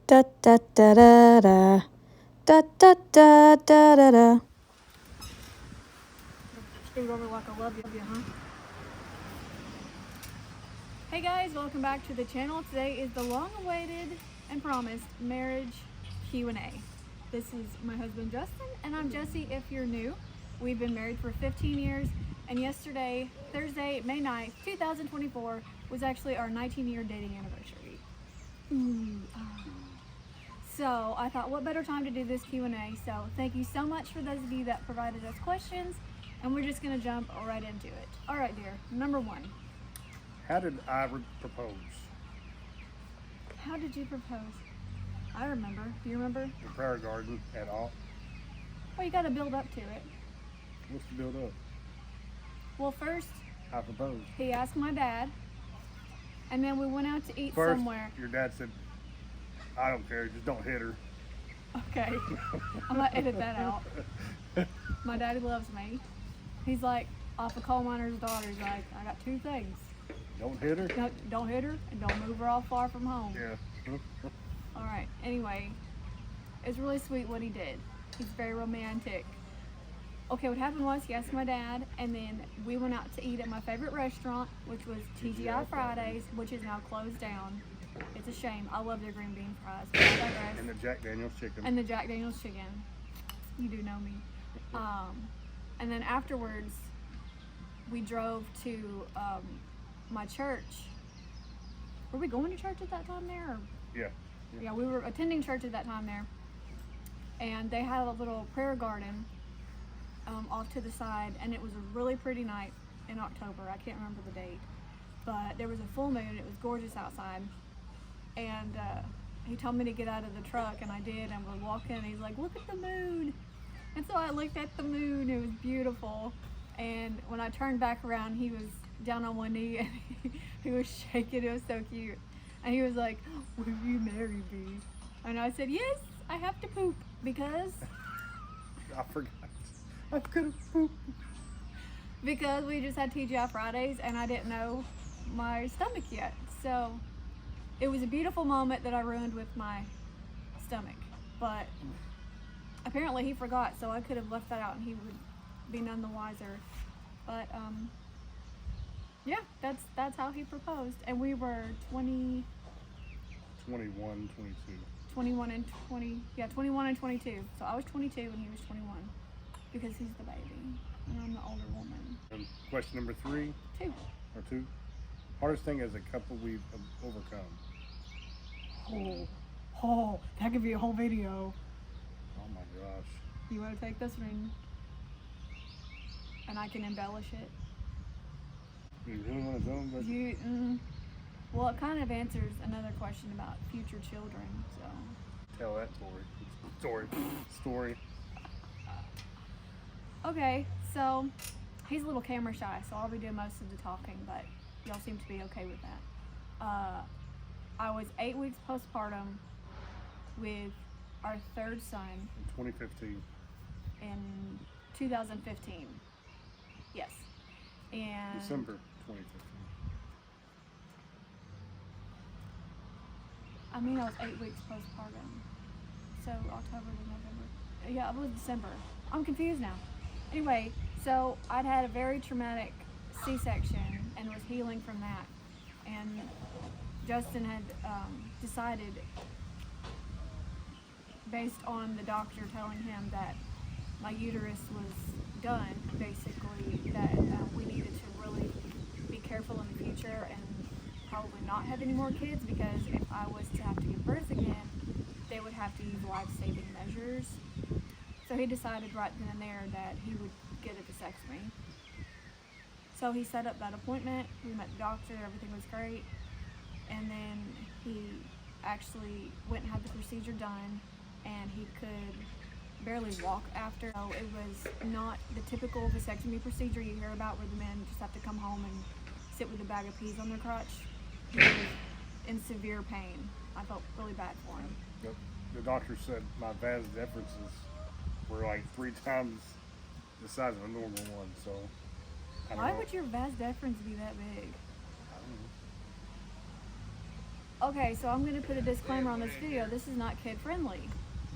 Da da da da da. Da da da da da da. Scoot over like I love you, huh? Hey guys, welcome back to the channel. Today is the long-awaited and promised marriage Q&A. This is my husband Justin, and I'm Jessie if you're new. We've been married for 15 years, and yesterday, Thursday, May 9th, 2024, was actually our 19-year dating anniversary. So I thought, what better time to do this Q&A? So thank you so much for those of you that provided us questions, and we're just gonna jump right into it. All right, dear, number one. How did I propose? How did you propose? I remember. Do you remember? The prayer garden at all? Well, you gotta build up to it. What's the build up? Well, first, I proposed. he asked my dad, and then we went out to eat First, somewhere. your dad said, I don't care, just don't hit her. Okay, I'm gonna edit that out. My daddy loves me. He's like, off a coal miner's daughter, he's like, I got two things. Don't hit her? Don't hit her, and don't move her off far from home. Yeah. All right, anyway, it's really sweet what he did. He's very romantic. Okay, what happened was he asked my dad, and then we went out to eat at my favorite restaurant, which was TGI Fridays, which is now closed down. It's a shame. I love their green bean fries. But I digress. And the Jack Daniel's chicken. And the Jack Daniel's chicken. You do know me. And then afterwards, we drove to my church. Were we going to church at that time there? Or? Yeah. Yeah, we were attending church at that time there. And they had a little prayer garden off to the side, and it was a really pretty night in October. I can't remember the date, but there was a full moon. It was gorgeous outside, and he told me to get out of the truck, and I did, and we're walking, and he's like, look at the moon. And so I looked at the moon. It was beautiful, and when I turned back around, he was down on one knee, and he was shaking. It was so cute, and he was like, will you marry me? And I said, yes, I have to poop because I forgot. I could have pooped. Because we just had TGI Fridays and I didn't know my stomach yet. So it was a beautiful moment that I ruined with my stomach. But apparently he forgot, so I could have left that out and he would be none the wiser. But yeah, that's how he proposed. And we were 21 and 22. So I was 22 and he was 21. Because he's the baby, and I'm the older woman. And question number 3? 2. Hardest thing as a couple we've overcome? Oh, that could be a whole video. Oh my gosh. You want to take this one? And I can embellish it. You really want to know? Well, it kind of answers another question about future children, so. Tell that story. Okay, so he's a little camera shy, so I'll be doing most of the talking, but y'all seem to be okay with that. I was 8 weeks postpartum with our third son. In 2015. In 2015. Yes. And December 2015. I mean, I was 8 weeks postpartum. So October to November. Yeah, it was December. I'm confused now. Anyway, so I'd had a very traumatic C-section and was healing from that. And Justin had decided, based on the doctor telling him that my uterus was done, basically, that we needed to really be careful in the future and probably not have any more kids, because if I was to have to give birth again, they would have to use life-saving measures. So he decided right then and there that he would get a vasectomy. So he set up that appointment, we met the doctor, everything was great, and then he actually went and had the procedure done, and he could barely walk after. So it was not the typical vasectomy procedure you hear about where the men just have to come home and sit with a bag of peas on their crotch. He was in severe pain. I felt really bad for him. The doctor said my vas deferences were like 3 times the size of a normal one, so I don't Why know. would your vas deferens be that big? I don't know. Okay, so I'm going to put a disclaimer on this video. This is not kid friendly.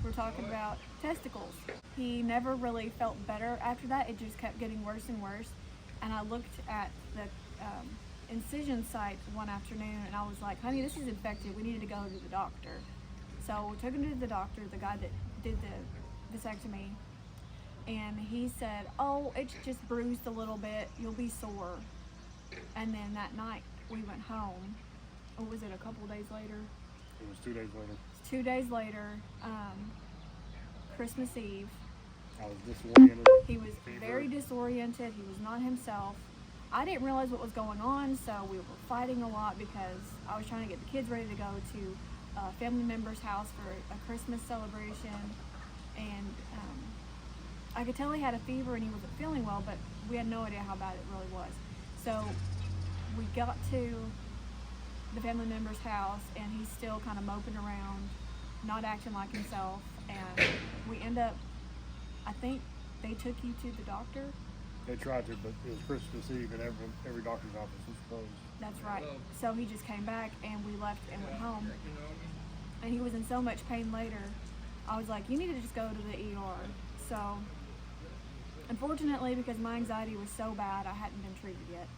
We're talking about testicles. He never really felt better after that. It just kept getting worse and worse. And I looked at the incision site one afternoon and I was like, honey, this is infected. We needed to go to the doctor. So we took him to the doctor, the guy that did the vasectomy. And he said, oh, it's just bruised a little bit. You'll be sore. And then that night we went home. Or was it a couple days later? It was 2 days later. 2 days later, Christmas Eve. I was disoriented. He was very disoriented. He was not himself. I didn't realize what was going on, so we were fighting a lot because I was trying to get the kids ready to go to a family member's house for a Christmas celebration. And I could tell he had a fever and he wasn't feeling well, but we had no idea how bad it really was. So we got to the family member's house and he's still kind of moping around, not acting like himself. And we end up, I think they took you to the doctor. They tried to, but it was Christmas Eve and every doctor's office was closed. That's right. So he just came back and we left and went home. And he was in so much pain later. I was like, you need to just go to the ER. So unfortunately, because my anxiety was so bad, I hadn't been treated yet.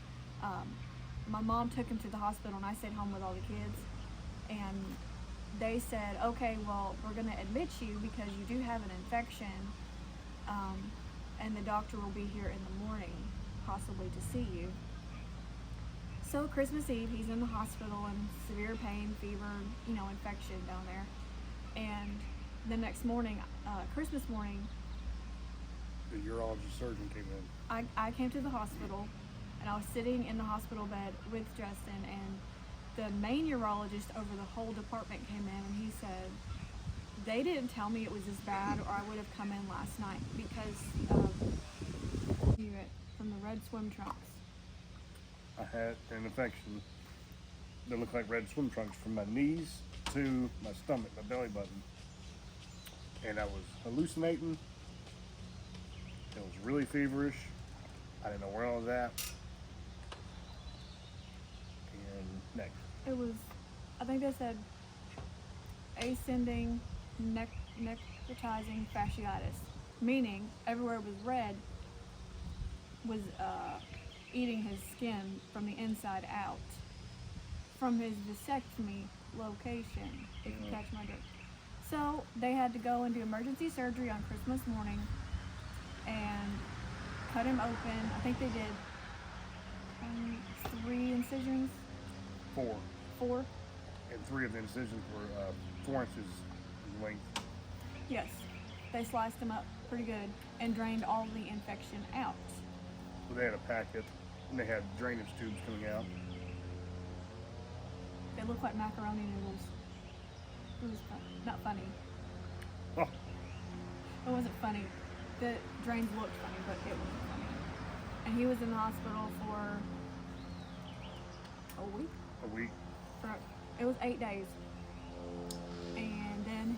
My mom took him to the hospital and I stayed home with all the kids. And they said, okay, well, we're going to admit you because you do have an infection. And the doctor will be here in the morning, possibly to see you. So Christmas Eve, he's in the hospital in severe pain, fever, infection down there. And the next morning, Christmas morning, The urologist surgeon came in. I came to the hospital and I was sitting in the hospital bed with Justin, and the main urologist over the whole department came in and he said, they didn't tell me it was this bad or I would have come in last night because of from the red swim trunks. I had an infection that looked like red swim trunks from my knees to my stomach, my belly button. And I was hallucinating. It was really feverish. I didn't know where I was at. And next. It was, I think they said, ascending necrotizing fasciitis, meaning everywhere it was red was eating his skin from the inside out from his vasectomy location, if you catch my drift. So they had to go and do emergency surgery on Christmas morning and cut him open. I think they did 3 incisions. 4. 4? And 3 of the incisions were 4 inches in length. Yes. They sliced him up pretty good and drained all the infection out. So they had a packet and they had drainage tubes coming out. They looked like macaroni noodles. It was not funny. Oh, It wasn't funny. The drains looked funny, but it wasn't funny. And he was in the hospital for a week? a week. It was 8 days. And then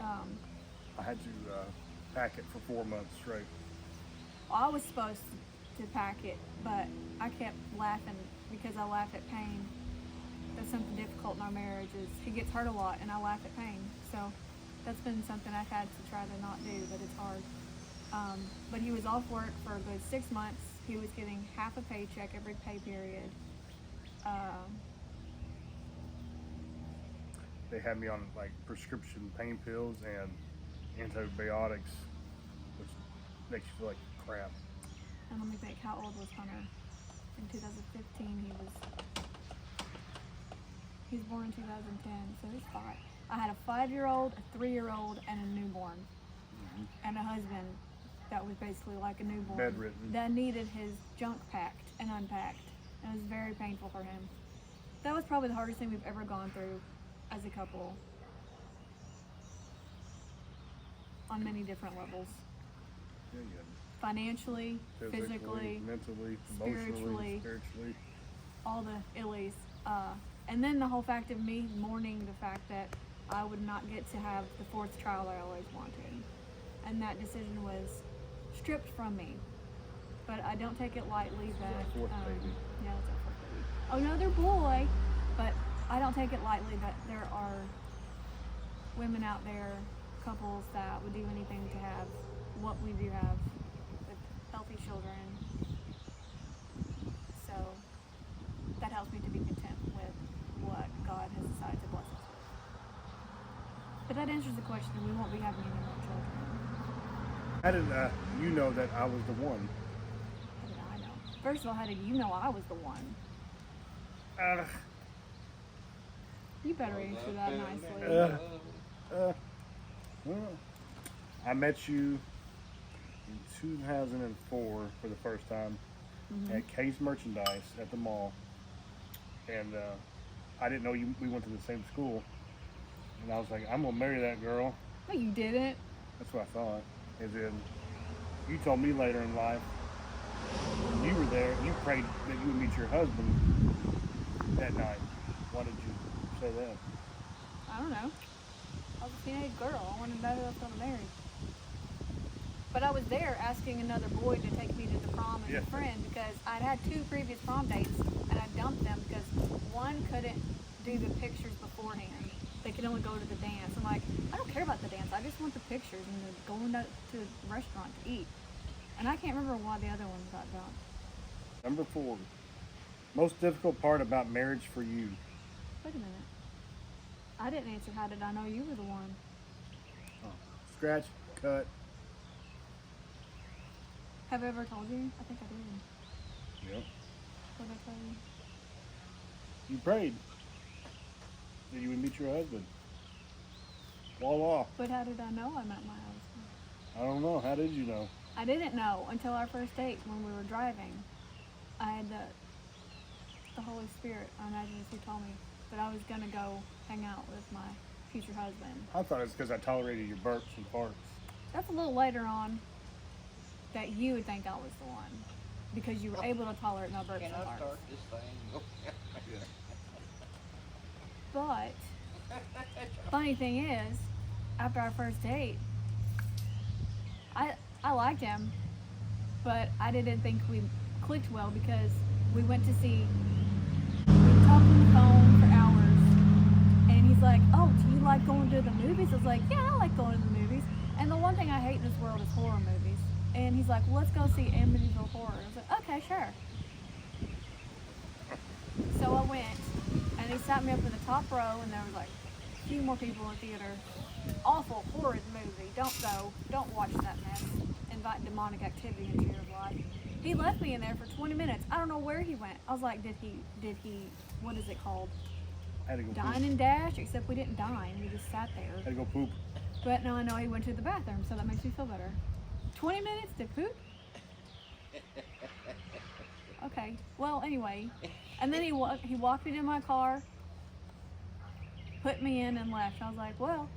I had to pack it for 4 months straight. I was supposed to pack it, but I kept laughing because I laugh at pain. That's something difficult in our marriage is he gets hurt a lot and I laugh at pain. So that's been something I've had to try to not do, but it's hard. But he was off work for a good 6 months. He was getting half a paycheck every pay period. They had me on like prescription pain pills and antibiotics, which makes you feel like crap. And let me think, how old was Hunter? In 2015, he was born in 2010, so he's 5. I had a 5-year-old, a 3-year-old, and a newborn. And a husband that was basically like a newborn. Bedridden. That needed his junk packed and unpacked. And it was very painful for him. That was probably the hardest thing we've ever gone through as a couple. On many different levels. Yeah, yeah. Financially, physically, mentally, emotionally, spiritually. all the illies. And then the whole fact of me mourning the fact that I would not get to have the 4th child I always wanted. And that decision was stripped from me. But I don't take it lightly that, Fourth baby. yeah, it's our 4th baby. Another boy, but I don't take it lightly that there are women out there, couples that would do anything to have what we do have with healthy children. So that helps me to be content with what God has decided to bless us with. But that answers the question, we won't be having any more children. How did you know that I was the one? How did I know? First of all, how did you know I was the one? You better answer that nicely. Well, I met you in 2004 for the first time at Case Merchandise at the mall, and I didn't know we went to the same school, and I was like, I'm gonna marry that girl. No, you didn't. That's what I thought. And then you told me later in life, you were there, you prayed that you would meet your husband that night. Why did you say that? I don't know. I was a teenage girl. I wanted to know who I was going to marry. But I was there asking another boy to take me to the prom as a friend because I'd had 2 previous prom dates and I dumped them because one couldn't do the pictures beforehand. They could only go to the dance. I'm like, I don't care about the dance. I just want the pictures and the going to the restaurant to eat. And I can't remember why the other one got dumped. Number 4. Most difficult part about marriage for you? Wait a minute. I didn't answer how did I know you were the one. Oh. Scratch, cut. Have I ever told you? I think I did. Yep. What did I tell you? You prayed that you would meet your husband. Voila. But how did I know I met my husband? I don't know. How did you know? I didn't know until our first date when we were driving. I had the Holy Spirit, I imagine, is who told me that I was going to go hang out with my future husband. I thought it's because I tolerated your burps and farts. That's a little later on that you would think I was the one because you were able to tolerate my burps and farts. Start this thing? But funny thing is, after our first date, I liked him, but I didn't think we clicked well because we talked on the phone for hours, and he's like, oh, do you like going to the movies? I was like, yeah, I like going to the movies. And the one thing I hate in this world is horror movies. And he's like, well, let's go see Amityville Horror. I was like, okay, sure. So I went, and he sat me up in the top row, and there was like a few more people in the theater. Awful, horrid movie. Don't go. Don't watch that mess. Invite demonic activity into your life. He left me in there for 20 minutes. I don't know where he went. I was like, did he, what is it called? I had to go Dine poop. and dash? Except we didn't dine. We just sat there. I had to go poop. But now I know he went to the bathroom, so that makes me feel better. 20 minutes to poop? Okay. Well, anyway. And then he walked me to my car, put me in, and left. I was like, well,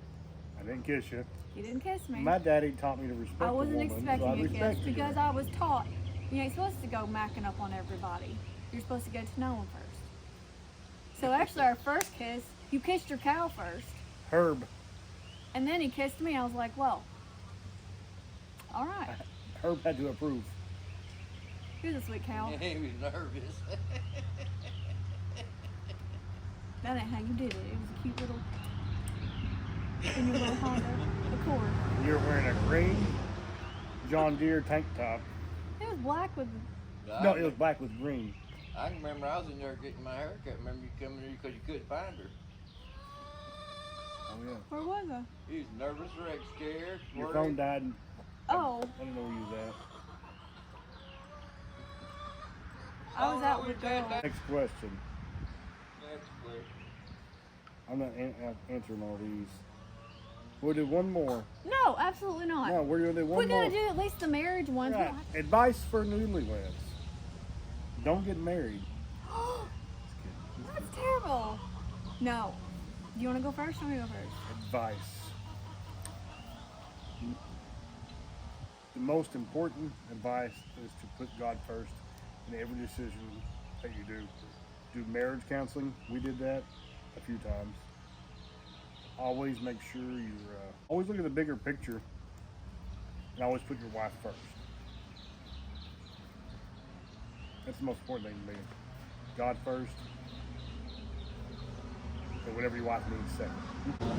I didn't kiss you. you didn't kiss me. My daddy taught me to respect I wasn't a woman, expecting so I a kiss respected because her. I was taught you ain't supposed to go macking up on everybody. You're supposed to get to know them first. So actually, our first kiss, you kissed your cow first, Herb. and then he kissed me. I was like, well, all right. Herb had to approve. Here's a sweet cow. He was nervous. That ain't how you did it. It was a cute little, in your little Honda Accord. You're wearing a green John Deere tank top. It was black with, No, it was black with green. I can remember I was in there getting my hair cut. Remember you coming here because you couldn't find her. Oh yeah. where was I? You was nervous, wrecked, scared, Your worried. phone died. And Oh, I didn't know where you was at. I was out with girls. Next question. That's quick. I'm not answering all these. We'll do one more. No, absolutely not. No, we're gonna do one We more. gotta do at least the marriage ones. Right. Advice for newlyweds. Don't get married. That's terrible. No. Do you want to go first or me go first? Advice. The most important advice is to put God first in every decision that you do. Do marriage counseling. We did that a few times. Always make sure you're always look at the bigger picture, and always put your wife first. That's the most important thing to me. God first. and whatever your wife needs second.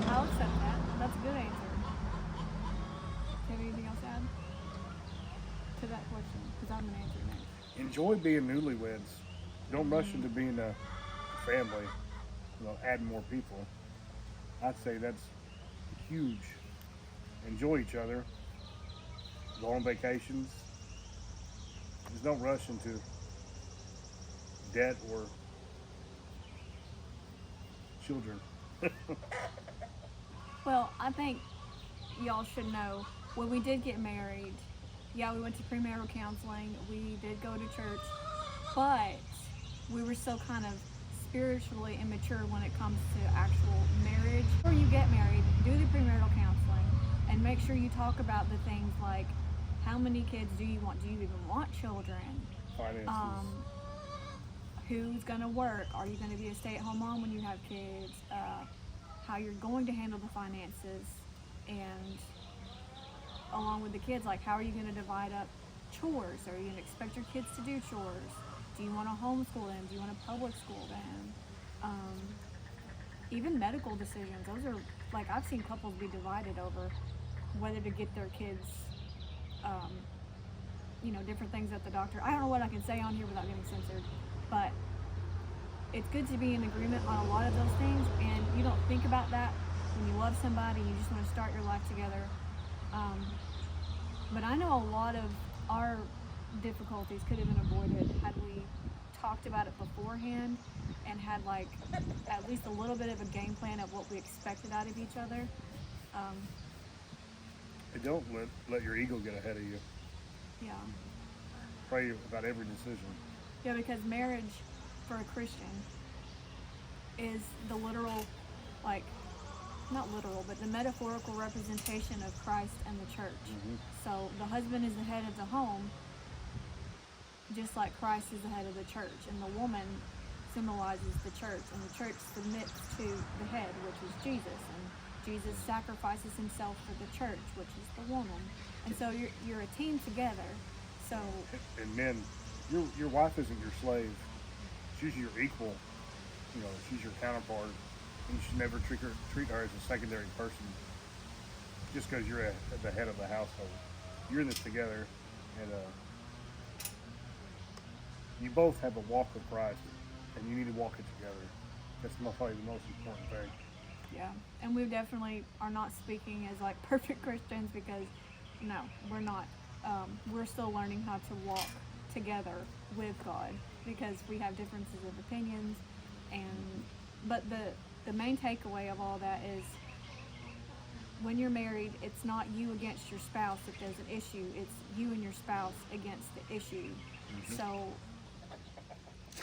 I'll accept that. That's a good answer. Do you have anything else to add to that question? Because I'm going to answer it next. Enjoy being newlyweds. Don't rush into being a family, adding more people. I'd say that's huge. Enjoy each other. Go on vacations. Just don't rush into debt or children. Well, I think y'all should know, when we did get married, yeah, we went to premarital counseling, we did go to church, but we were still kind of spiritually immature when it comes to actual marriage. Before you get married, do the premarital counseling and make sure you talk about the things like, how many kids do you want? Do you even want children? Finances. Who's gonna work? Are you gonna be a stay-at-home mom when you have kids? How you're going to handle the finances, and along with the kids, like how are you gonna divide up chores? Are you gonna expect your kids to do chores? Do you want to homeschool them? Do you want to public school them? Even medical decisions. Those are, like, I've seen couples be divided over whether to get their kids, different things at the doctor. I don't know what I can say on here without getting censored, but it's good to be in agreement on a lot of those things, and you don't think about that when you love somebody and you just want to start your life together. But I know a lot of our difficulties could have been avoided had we talked about it beforehand and had like at least a little bit of a game plan of what we expected out of each other. And don't let your ego get ahead of you. Yeah. Pray about every decision. Yeah, because marriage for a Christian is the literal, like, not literal, but the metaphorical representation of Christ and the church. Mm-hmm. So the husband is the head of the home, just like Christ is the head of the church, and the woman symbolizes the church, and the church submits to the head, which is Jesus, and Jesus sacrifices himself for the church, which is the woman. And so you're a team together. So, and men, your wife isn't your slave. She's your equal. She's your counterpart. And you should never treat her as a secondary person just because you're at the head of the household. You're in this together, and you both have a walk with Christ, and you need to walk it together. That's probably the most important thing. yeah, and we definitely are not speaking as like perfect Christians, because no, we're not. We're still learning how to walk together with God, because we have differences of opinions, but the main takeaway of all that is, when you're married, it's not you against your spouse if there's an issue, it's you and your spouse against the issue. Mm-hmm. So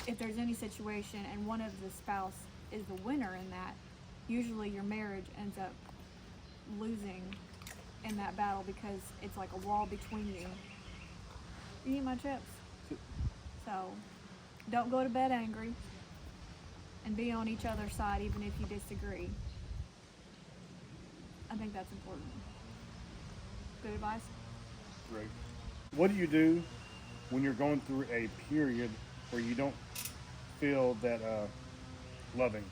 if there's any situation and one of the spouse is the winner in that, usually your marriage ends up losing in that battle, because it's like a wall between you. You eat my chips. So don't go to bed angry, and be on each other's side even if you disagree. I think that's important. Good advice? Great. What do you do when you're going through a period where you don't feel that loving?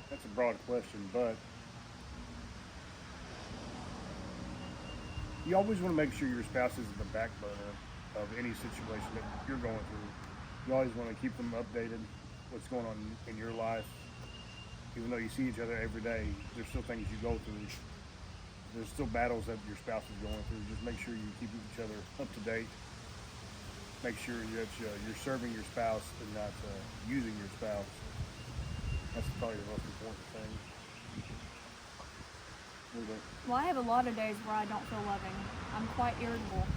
That's a broad question, but you always want to make sure your spouse isn't the backbone of any situation that you're going through. You always want to keep them updated, what's going on in your life. Even though you see each other every day, there's still things you go through. There's still battles that your spouse is going through. Just make sure you keep each other up to date. Make sure that you're serving your spouse and not using your spouse. That's probably the most important thing. Well, I have a lot of days where I don't feel loving. I'm quite irritable.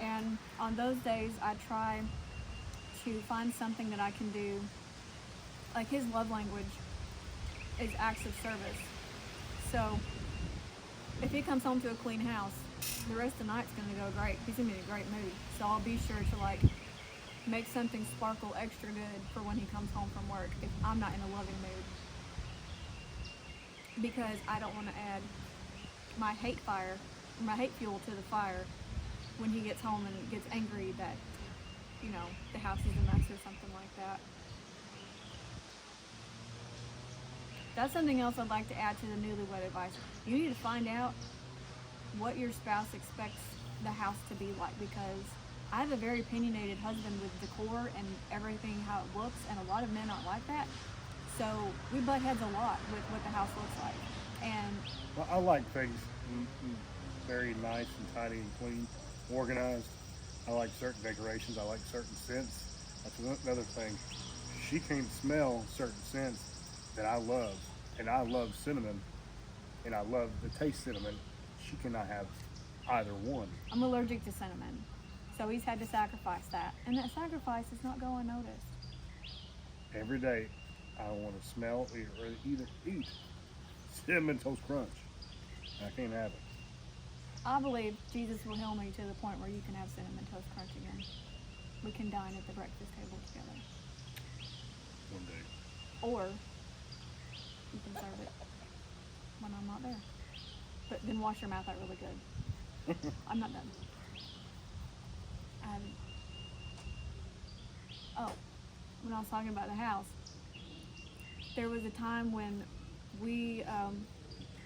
And on those days, I try to find something that I can do. Like, his love language is acts of service. So if he comes home to a clean house, the rest of the night's gonna go great. He's gonna be in a great mood. So I'll be sure to like make something sparkle extra good for when he comes home from work if I'm not in a loving mood. Because I don't want to add my hate fuel to the fire when he gets home and gets angry that, the house is a mess or something like that. That's something else I'd like to add to the newlywed advice. You need to find out what your spouse expects the house to be like, because I have a very opinionated husband with decor and everything, how it looks, and a lot of men aren't like that. So we butt heads a lot with what the house looks like. And Well, I like things very nice and tidy and clean, organized. I like certain decorations. I like certain scents. That's another thing. She can't smell certain scents that I love, and I love cinnamon, and I love the taste cinnamon. She cannot have either one. I'm allergic to cinnamon, so he's had to sacrifice that, and that sacrifice does not go unnoticed. Every day, I want to smell or either eat cinnamon toast crunch. I can't have it. I believe Jesus will heal me to the point where you can have cinnamon toast crunch again. We can dine at the breakfast table together. One day. Or you can serve it when I'm not there. But then wash your mouth out really good. I'm not done. When I was talking about the house, there was a time when we,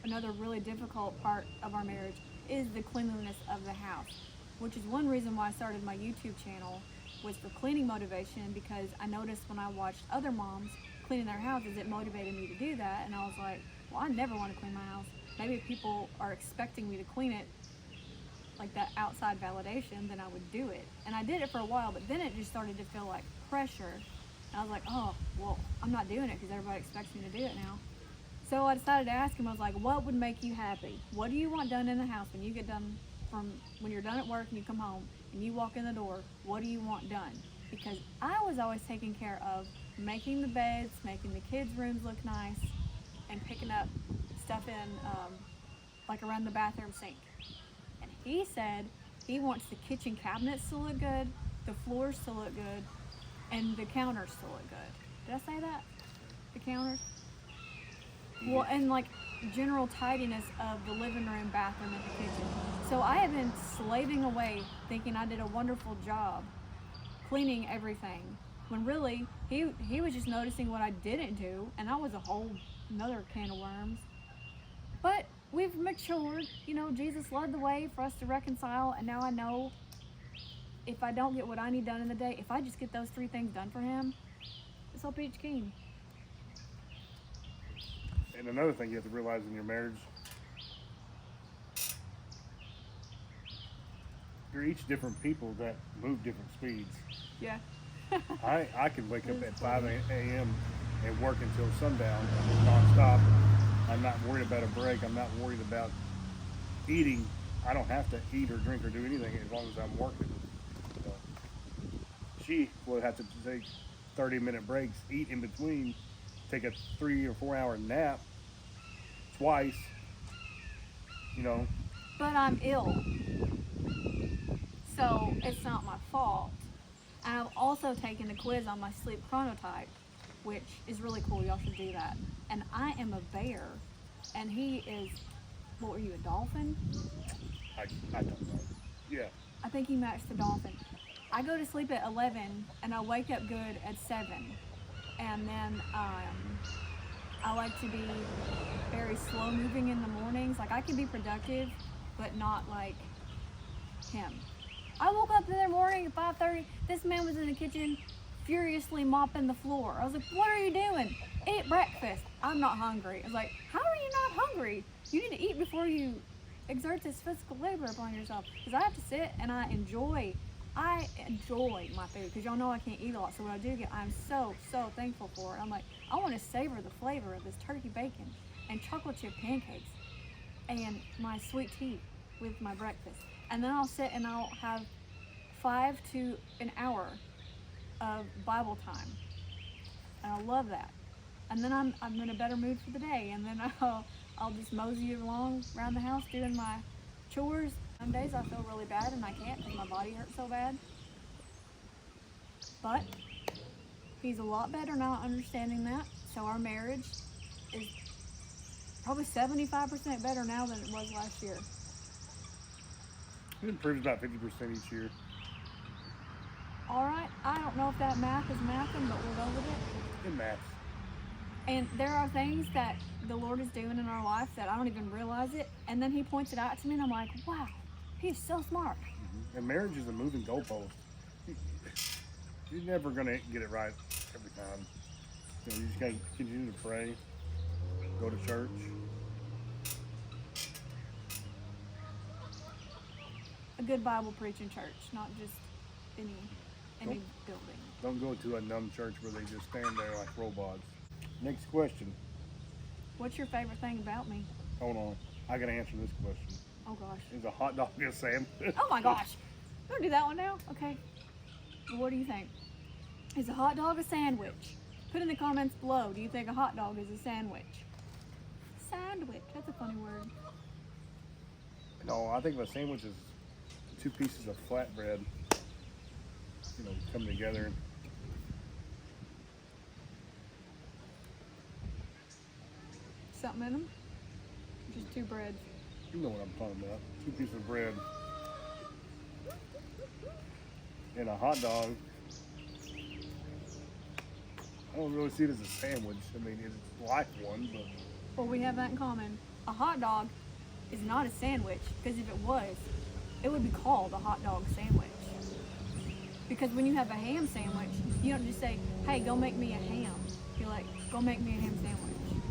another really difficult part of our marriage is the cleanliness of the house, which is one reason why I started my YouTube channel, was for cleaning motivation, because I noticed when I watched other moms cleaning their houses, it motivated me to do that, and I was like, well, I never want to clean my house. Maybe if people are expecting me to clean it, like that outside validation, then I would do it. And I did it for a while, but then it just started to feel like pressure. And I was like, oh, well, I'm not doing it because everybody expects me to do it now. So I decided to ask him, I was like, what would make you happy? What do you want done in the house when you get done when you're done at work and you come home and you walk in the door? What do you want done? Because I was always taking care of making the beds, making the kids' rooms look nice, and picking up stuff in, like around the bathroom sink. And he said he wants the kitchen cabinets to look good, the floors to look good, and the counters to look good. Did I say that? The counters? Well, and like general tidiness of the living room, bathroom, and the kitchen. So I have been slaving away thinking I did a wonderful job cleaning everything, when really he was just noticing what I didn't do, and that was a whole another can of worms. But we've matured, you know, Jesus led the way for us to reconcile, and now I know if I don't get what I need done in the day, if I just get those 3 things done for him, it's all peach keen. And another thing you have to realize in your marriage, you're each different people that move different speeds. Yeah. I can wake up at 5 a.m. and work until sundown nonstop. I'm not worried about a break. I'm not worried about eating. I don't have to eat or drink or do anything as long as I'm working. She will have to take 30-minute breaks, eat in between, take a 3 or 4 hour nap twice, you know. But I'm ill, so it's not my fault. And I've also taken the quiz on my sleep chronotype, which is really cool. Y'all should do that. And I am a bear, and he is, what were you, a dolphin? I don't know. Yeah. I think he matched the dolphin. I go to sleep at 11, and I wake up good at 7. And then I like to be very slow moving in the mornings. Like, I can be productive, but not like him. I woke up the other morning at 5:30. This man was in the kitchen furiously mopping the floor. I was like, what are you doing? Eat breakfast. I'm not hungry. I was like, how are you not hungry? You need to eat before you exert this physical labor upon yourself. Because I have to sit and I enjoy my food, because y'all know I can't eat a lot. So when I do get, I'm so thankful for it. I'm like, I want to savor the flavor of this turkey bacon and chocolate chip pancakes and my sweet tea with my breakfast. And then I'll sit and I'll have 5 to an hour of Bible time. And I love that. And then I'm in a better mood for the day. And then I'll just mosey along around the house doing my chores. Some days I feel really bad and I can't because my body hurts so bad. But he's a lot better now understanding that. So our marriage is probably 75% better now than it was last year. It improves about 50% each year. All right, I don't know if that math is mathing, but we'll go with it. In maths. And there are things that the Lord is doing in our life that I don't even realize it. And then he points it out to me and I'm like, wow, he's so smart. And marriage is a moving goalpost. You're never going to get it right every time. You know, you just got to continue to pray, go to church. A good Bible preaching church, not just any building. Don't go to a numb church where they just stand there like robots. Next question. What's your favorite thing about me? Hold on. I got to answer this question. Oh gosh. Is a hot dog a sandwich? Oh my gosh. We're gonna do that one now? Okay. Well, what do you think? Is a hot dog a sandwich? Put in the comments below. Do you think a hot dog is a sandwich? Sandwich. That's a funny word. No, I think of a sandwich is 2 pieces of flatbread, you know, come together. Something in them? Just 2 breads. You know what I'm talking about. 2 pieces of bread. And a hot dog. I don't really see it as a sandwich. I mean, it's like one, but... Well, we have that in common. A hot dog is not a sandwich, because if it was, it would be called a hot dog sandwich. Because when you have a ham sandwich, you don't just say, hey, go make me a ham. You're like, go make me a ham sandwich.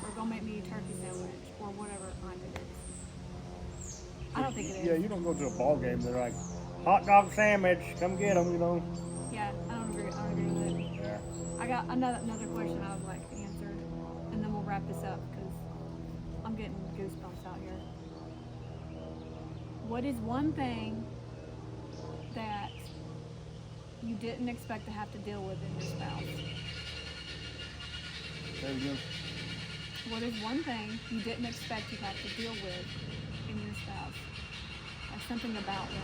Or go make me a turkey sandwich, or whatever kind it is. I don't think it is. Yeah, you don't go to a ball game, they're like, hot dog sandwich, come get them, you know? Yeah, I don't agree with it. Yeah. I got another question I would like to answer, and then we'll wrap this up because I'm getting goosebumps out here. What is one thing that you didn't expect to have to deal with in your spouse? Say it again. What is one thing you didn't expect to have to deal with in your spouse? Like something about them.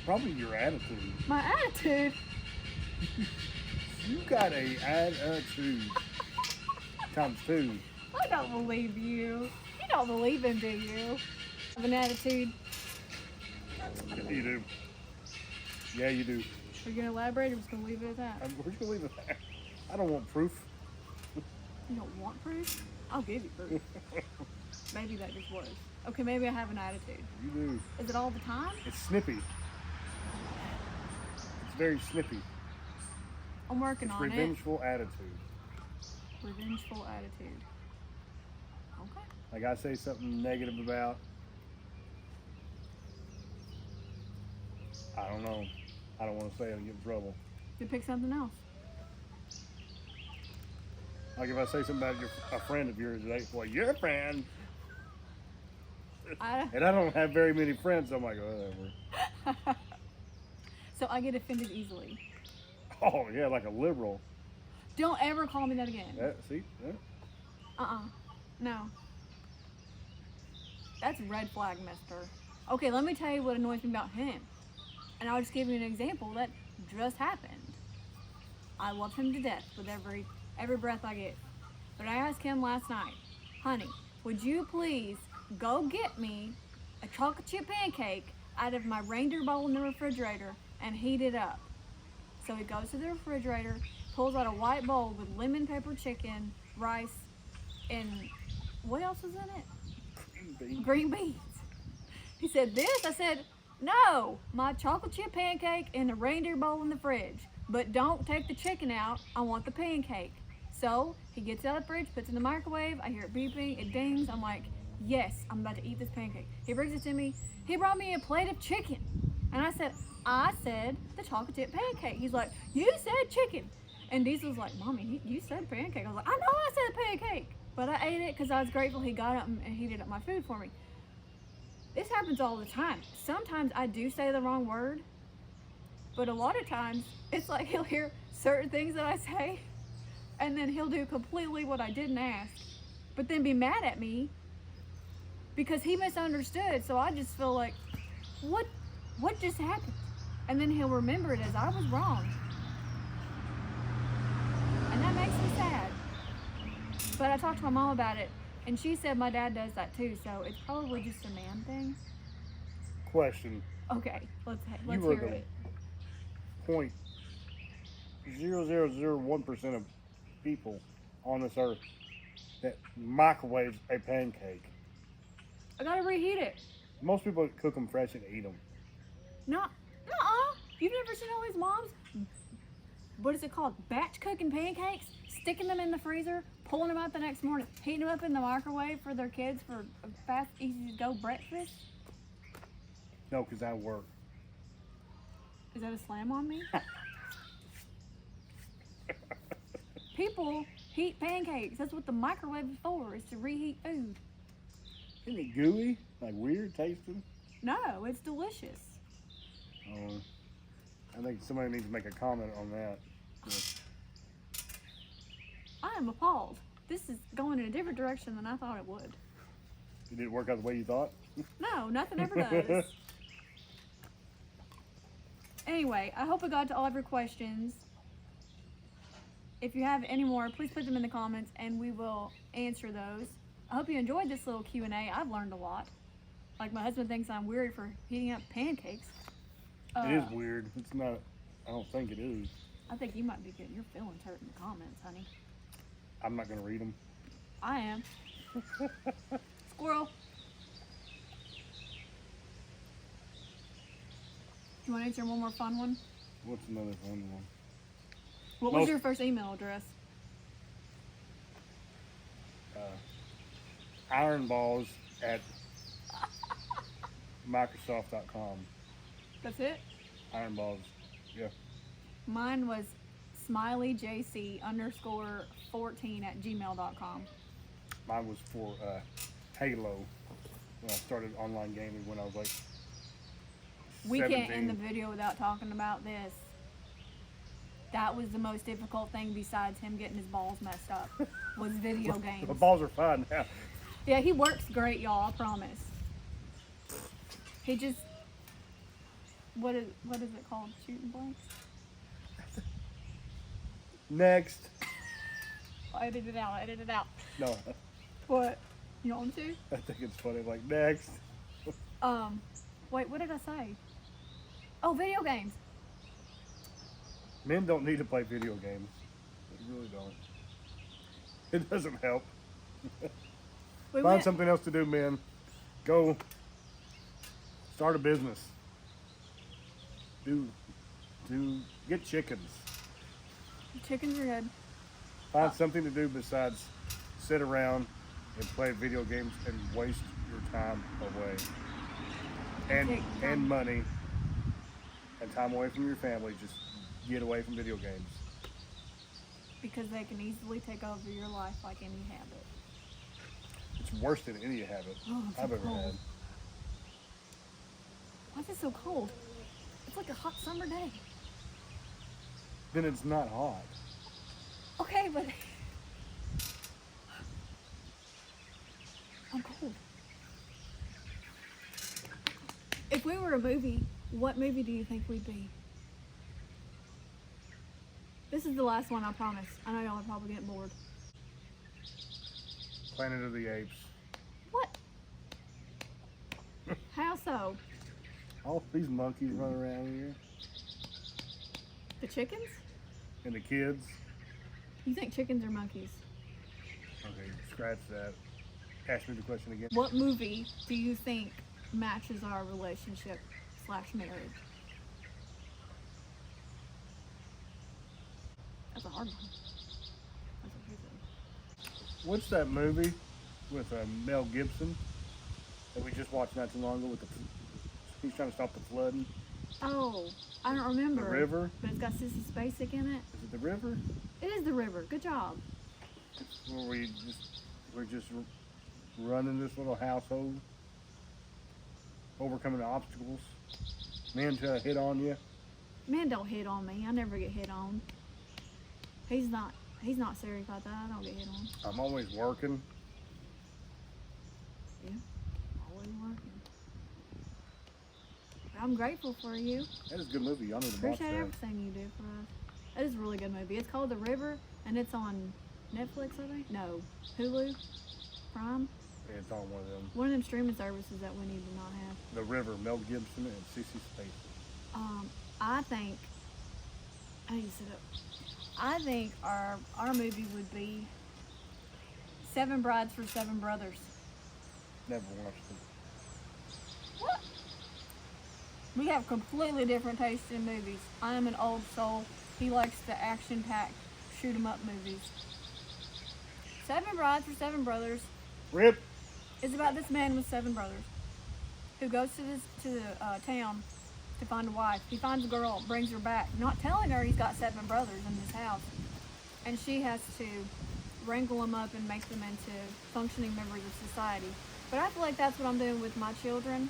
Probably your attitude. My attitude? You got a attitude. Times 2. I don't believe you. You don't believe him, do you? Have an attitude. Yeah, you do. Yeah, you do. Are you gonna elaborate or just gonna leave it at that? We're just gonna leave it there. I don't want proof. You don't want proof? I'll give you proof. Maybe that just was. Okay, maybe I have an attitude. You do. Is it all the time? It's snippy. It's very snippy. I'm working It's on revengeful attitude. it. Revengeful attitude. Okay. Like I say something negative about, I don't know. I don't want to say it and get in trouble. You pick something else. Like if I say something about a friend of yours, like, well, you're a friend. And I don't have very many friends, so I'm like, whatever. So I get offended easily. Oh, yeah, like a liberal. Don't ever call me that again. See? Yeah. No. That's red flag, mister. Okay, let me tell you what annoys me about him. And I'll just give you an example that just happened. I love him to death with every breath I get. But I asked him last night, honey, would you please go get me a chocolate chip pancake out of my reindeer bowl in the refrigerator and heat it up? So he goes to the refrigerator, pulls out a white bowl with lemon pepper chicken, rice, and what else was in it? Green beans. He said, this? I said, no, my chocolate chip pancake in a reindeer bowl in the fridge. But don't take the chicken out, I want the pancake. So he gets it out of the fridge, puts it in the microwave, I hear it beeping, it dings, I'm like, yes, I'm about to eat this pancake. He brings it to me, he brought me a plate of chicken. And I said the chocolate chip pancake. He's like, you said chicken. And Diesel's like, Mommy, you said pancake. I was like, I know I said pancake. But I ate it because I was grateful he got up and heated up my food for me. This happens all the time. Sometimes I do say the wrong word, but a lot of times it's like he'll hear certain things that I say and then he'll do completely what I didn't ask, but then be mad at me because he misunderstood. So I just feel like, what just happened? And then he'll remember it as I was wrong. And that makes me sad. But I talked to my mom about it, and she said my dad does that too, so it's probably just a man thing. Question. Okay, let's You hear were it. the point 0.0001% of people on this earth that microwaves a pancake. I gotta reheat it. Most people cook them fresh and eat them. No, you've never seen all these moms, what is it called, batch cooking pancakes, sticking them in the freezer, pulling them out the next morning, heating them up in the microwave for their kids for a fast, easy to go breakfast? No, because I work. Is that a slam on me? People heat pancakes. That's what the microwave is for, is to reheat food. Isn't it gooey? Like weird tasting? No, it's delicious. I think somebody needs to make a comment on that. Yeah. I am appalled. This is going in a different direction than I thought it would. Did it work out the way you thought? No, nothing ever does. Anyway, I hope I got to all of your questions. If you have any more, please put them in the comments and we will answer those. I hope you enjoyed this little Q&A. I've learned a lot. Like, my husband thinks I'm weird for heating up pancakes. It is weird. It's not, I don't think it is. I think you might be getting your feelings hurt in the comments, honey. I'm not going to read them. I am. Squirrel. You want to answer one more fun one? What's another fun one? What was your first email address? Ironballs at Microsoft.com. That's it? Ironballs, yeah. Mine was smileyjc_14 @gmail.com. Mine was for Halo. When I started online gaming when I was like We 17. can't end the video without talking about this. That was the most difficult thing besides him getting his balls messed up, was video games. The balls are fine now. Yeah, he works great, y'all, I promise. He just, what is it called? Shooting blanks? Next. Edit it out. No, What? You want to? I think it's funny. Like, next. Wait, what did I say? Oh, video games. Men don't need to play video games. They really don't. It doesn't help. Find something else to do, men. Go start a business. Get chickens. Chickens are good. Find something to do besides sit around and play video games and waste your time away. And money and time away from your family. Just get away from video games. Because they can easily take over your life like any habit. It's worse than any habit Oh, it's I've so ever cold. had. Why is it so cold? It's like a hot summer day. Then it's not hot. Okay, but I'm cold. If we were a movie, what movie do you think we'd be? This is the last one, I promise. I know y'all are probably getting bored. Planet of the Apes. What? How so? All these monkeys running around here. The chickens? And the kids. You think chickens are monkeys? Okay, scratch that. Ask me the question again. What movie do you think matches our relationship / marriage? That's a hard one. That's what you said. What's that movie with Mel Gibson that we just watched not too long ago with he's trying to stop the flooding? Oh, I don't remember. The River? But it's got Sissy Spacek in it. Is it The River? It is The River. Good job. It's where we're just running this little household, overcoming obstacles. Men try to hit on you. Men don't hit on me. I never get hit on. He's not serious about that. I don't get hit on. I'm always working. Yeah, always working. But I'm grateful for you. That is a good movie. Y'all need to watch Appreciate that. everything you do for us. It is a really good movie. It's called The River, and it's on Netflix, I think. No, Hulu, Prime. Yeah, it's on one of them. One of them streaming services that we need to not have. The River, Mel Gibson and Sissy Spacek. I think I need to sit up. I think our movie would be Seven Brides for Seven Brothers. Never watched it. What? We have completely different tastes in movies. I am an old soul. He likes the action-packed, shoot-'em-up movies. Seven Brides for Seven Brothers Rip. is about this man with 7 brothers who goes to the town to find a wife. He finds a girl, brings her back, not telling her he's got 7 brothers in his house. And she has to wrangle them up and make them into functioning members of society. But I feel like that's what I'm doing with my children.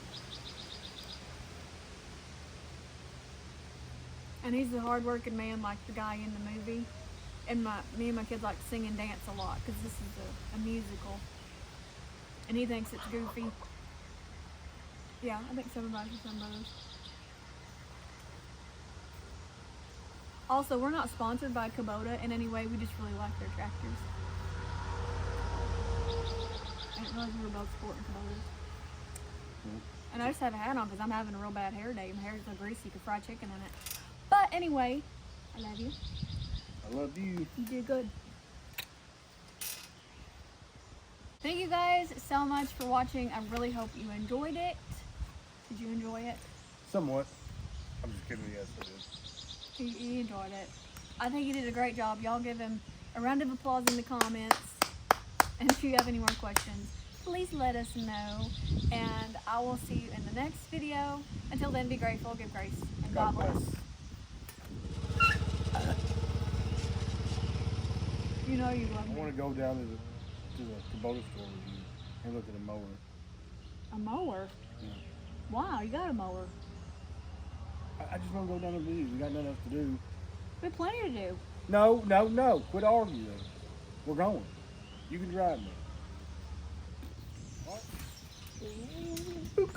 And he's a hard-working man like the guy in the movie. And me and my kids like to sing and dance a lot because this is a musical. And he thinks it's goofy. Yeah, I think Seven Brides for Seven Brothers. Also, we're not sponsored by Kubota in any way. We just really like their tractors. I didn't realize we were both sporting Kubotas. And I just have a hat on because I'm having a real bad hair day. My hair is so greasy you could fry chicken in it. But anyway, I love you. I love you. You did good. Thank you guys so much for watching. I really hope you enjoyed it. Did you enjoy it? Somewhat. I'm just kidding. Yes, I did. He enjoyed it. I think he did a great job. Y'all give him a round of applause in the comments. And if you have any more questions, please let us know. And I will see you in the next video. Until then, be grateful, give grace, and God bless. You know you love I me. want to go down to the Kubota store with you and look at a mower. A mower? Yeah. Wow, you got a mower. I just want to go down and visit. We got nothing else to do. We have plenty to do. No. Quit arguing. We're going. You can drive me. All right.